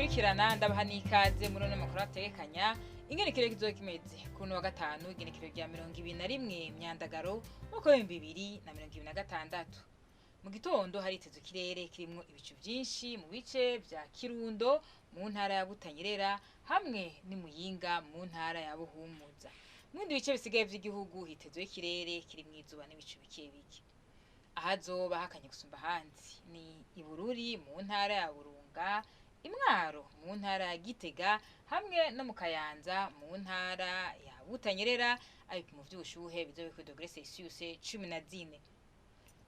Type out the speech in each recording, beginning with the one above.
mudukurikirana ndabaha n'ikaze muri ano makuru ategekanya Igenekerezo kimeze kuno wa gatanu igenekerezo rya 2021 myandagaro mwaka wa 2026. Mu gitondo haritezwe ikirere kirimo ibicu byinshi mu bice vya Kirundo mu ntara ya Butanyerera hamwe ni Muyinga mu ntara ya Buhumuza. Mwindi bice bisigaye vy'igihugu hitezwe ikirere kiri mwizuba n'ibicu bike bike. Ahazoba hakanye gusumba hanzi ni Ibururi mu ntara ya Burunga, Imwaro mu ntara ya Gitega hamwe no mu Kayanza mu ntara ya Butanyerera ibipimo vy'ubushuhe bizobe ku degre Celsius 14.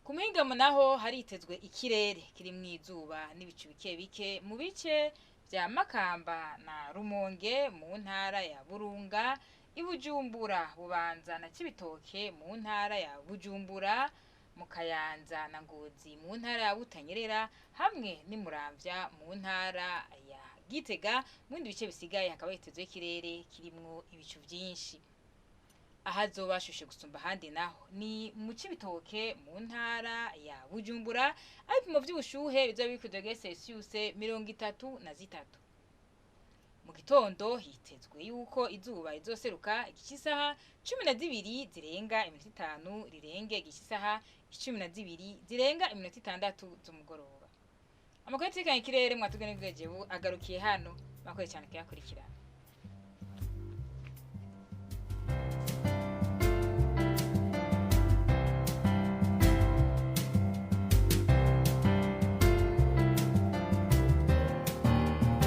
Ku muhingamo naho haritezwe ikirere kiri mwizuba n'ibicu bike bike mu bice vya Makamba na Rumonge mu ntara ya Burunga, Ibujumbura, Bubanza na Cibitoke mu ntara ya Bujumbura, mu Kayanza na Ngozi mu ntara ya Butanyerera hamwe ni Muramvya mu ntara ya Gitega. Mwindi bice bisigaye hakaba hitezwe ikirere kirimwo ibicu vyinshi. Ahazobashushe gusumba handi naho ni mu Cibitoke mu ntara ya Bujumbura, ibipimo vy'ubushuhe bizobe ku degre Celsius 33. Mu gitondo hitezwe yuko izuba rizoseruka igisaha 12 zirenga iminota 5 rirenge igisaha 12 zirenga iminota 6 z'umugoroba. Amakuru y'ikirere mwatugene bwejebu agarukiye hano, makoye cyane kuyakurikirana.